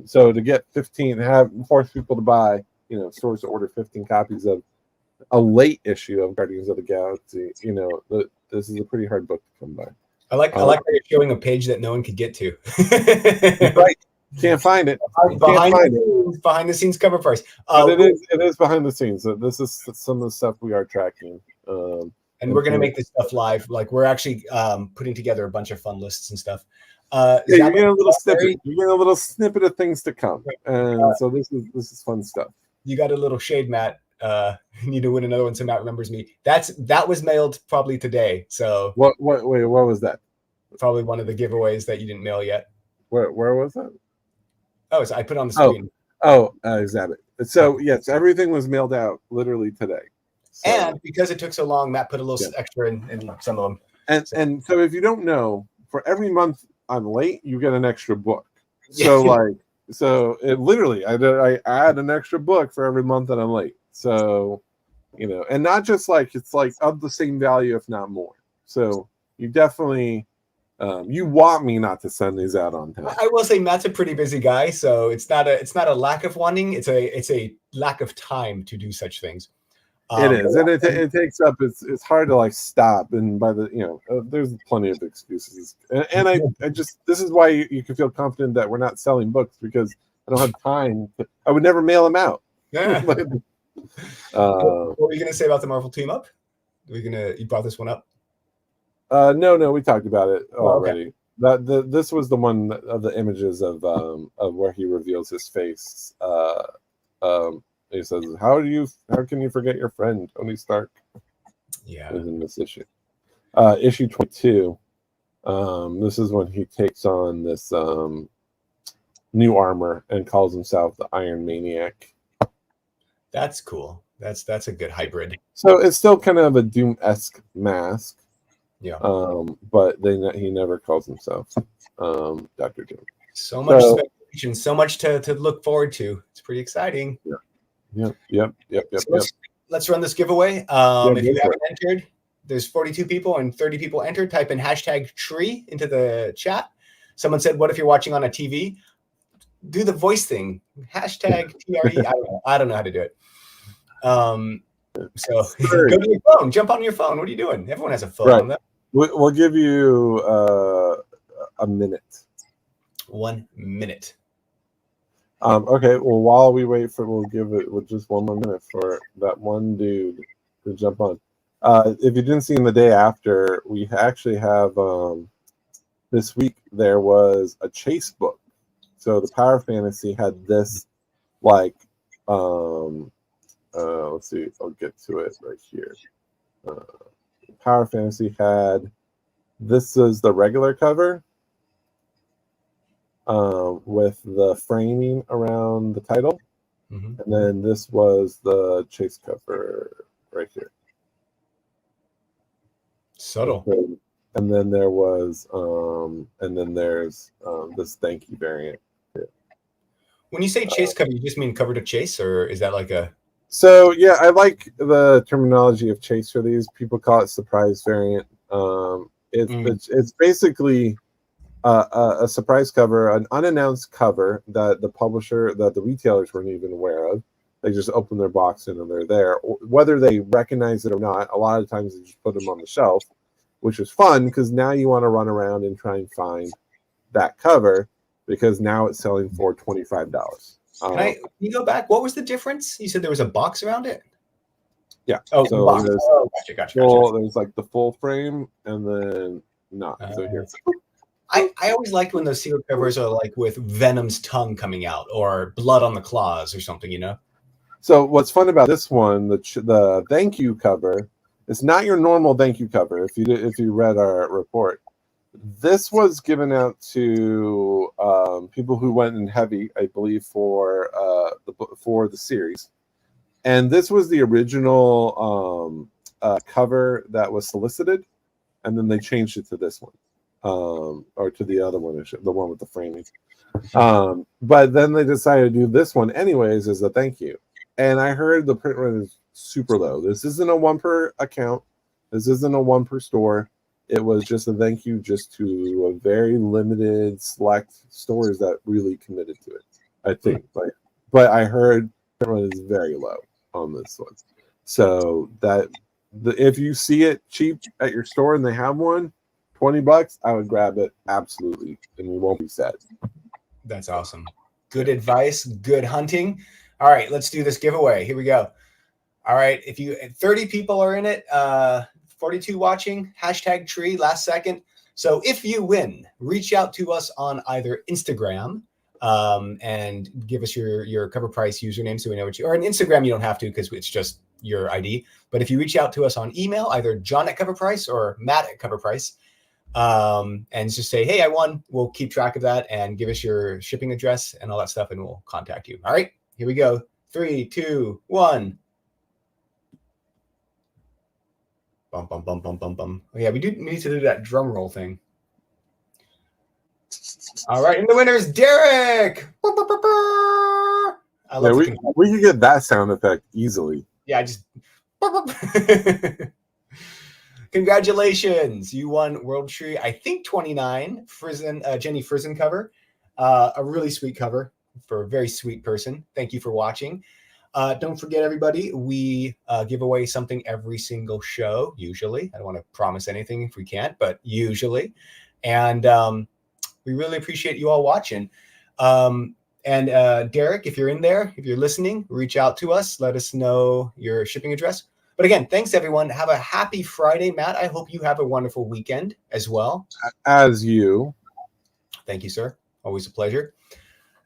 So to get 15, force people to buy, stores to order 15 copies of a late issue of Guardians of the Galaxy, this is a pretty hard book to come by. I like how you're showing a page that no one could get to. Right. Can't find it. Behind the scenes cover price. But it is behind the scenes. So this is some of the stuff we are tracking. And we're gonna make this stuff live. Like we're actually putting together a bunch of fun lists and stuff. You're getting a little snippet. You're getting a little snippet of things to come. And so this is fun stuff. You got a little shade, Matt. You need to win another one so Matt remembers me. That was mailed probably today. So what was that? Probably one of the giveaways that you didn't mail yet. Where was that? Oh, so I put it on the screen. Exhibit. So yes, everything was mailed out literally today. So, and because it took so long, Matt put a little extra in some of them. And so if you don't know, for every month I'm late, you get an extra book. So so it literally, I add an extra book for every month that I'm late. So, and not just like, it's like of the same value, if not more. So you definitely, you want me not to send these out on time. I will say Matt's a pretty busy guy, so it's not a lack of wanting. It's a lack of time to do such things. It is, and it takes up. It's hard to like stop, and by the there's plenty of excuses. And I just, this is why you can feel confident that we're not selling books, because I don't have time. I would never mail them out. Yeah. What were you gonna say about the Marvel team up? You brought this one up? No, we talked about it already. Okay. This was the one of the images of where he reveals his face. He says, "How can you forget your friend Tony Stark?" Yeah. is in this issue. Issue 22. This is when he takes on this new armor and calls himself the Iron Maniac. That's cool. That's a good hybrid. So it's still kind of a Doom-esque mask. Yeah. But he never calls himself Dr. Doom. So much speculation, so much to look forward to. It's pretty exciting. Yep. So let's run this giveaway. If you haven't entered, there's 42 people and 30 people entered. Type in #tree into the chat. Someone said, "What if you're watching on a TV?" Do the voice thing. #TRE. I don't know how to do it. So go to your phone. Jump on your phone. What are you doing? Everyone has a phone. Right. On that. We'll give you a minute. 1 minute. Okay. Well, while we wait we'll give it just one more minute for that one dude to jump on. If you didn't see in the day after, we actually have this week there was a chase book. So the Power Fantasy had this let's see, I'll get to it right here. Power Fantasy had this is the regular cover with the framing around the title, and then this was the chase cover right here. Subtle. And then there was there's this thank you variant. When you say chase cover, you just mean cover to chase, or is that like a? So yeah, I like the terminology of chase for these. People call it surprise variant. It's basically a surprise cover, an unannounced cover that the retailers weren't even aware of. They just open their box and they're there. Whether they recognize it or not, a lot of times they just put them on the shelf, which is fun because now you want to run around and try and find that cover because now it's selling for $25. Can you go back? What was the difference? You said there was a box around it? Yeah. Oh, so box. Gotcha. There's like the full frame and then not. So here. I always liked when those secret covers are like with Venom's tongue coming out or blood on the claws or something, you know? So what's fun about this one, the thank you cover, it's not your normal thank you cover. If you read our report, this was given out to people who went in heavy, I believe, for the series, and this was the original cover that was solicited, and then they changed it to this one, or to the other one, the one with the framing. But then they decided to do this one anyways as a thank you. And I heard the print run is super low. This isn't a one per account. This isn't a one per store. It was just a thank you just to a very limited select stores that really committed to it, I think. But I heard print run is very low on this one. So if you see it cheap at your store and they have one, $20, I would grab it absolutely, and we won't be sad. That's awesome. Good advice. Good hunting. All right, let's do this giveaway. Here we go. All right, 30 people are in it, 42 watching, #tree, last second. So if you win, reach out to us on either Instagram and give us your cover price username so we know or on Instagram you don't have to because it's just your ID. But if you reach out to us on email, either John@CoverPrice or Matt@CoverPrice, and just say, hey, I won, we'll keep track of that and give us your shipping address and all that stuff and we'll contact you. All right, here we go. 3, 2, 1. Bum, bum, bum, bum, bum, bum. Oh, yeah, we do need to do that drum roll thing. All right, and the winner is Derek. I love we could get that sound effect easily. Yeah, just congratulations. You won World Tree, I think 29, Jenny Frizen cover. A really sweet cover for a very sweet person. Thank you for watching. Don't forget, everybody, we give away something every single show, usually. I don't want to promise anything if we can't, but usually. And we really appreciate you all watching. And Derek, if you're in there, if you're listening, reach out to us. Let us know your shipping address. But again, thanks, everyone. Have a happy Friday. Matt, I hope you have a wonderful weekend as well. As you. Thank you, sir. Always a pleasure.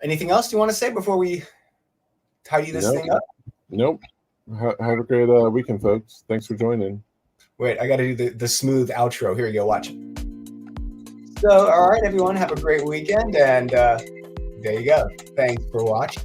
Anything else you want to say before we tidy this thing up? Nope. Have a great weekend, folks. Thanks for joining. Wait, I got to do the smooth outro. Here you go. Watch. So, all right, everyone, have a great weekend, and there you go. Thanks for watching.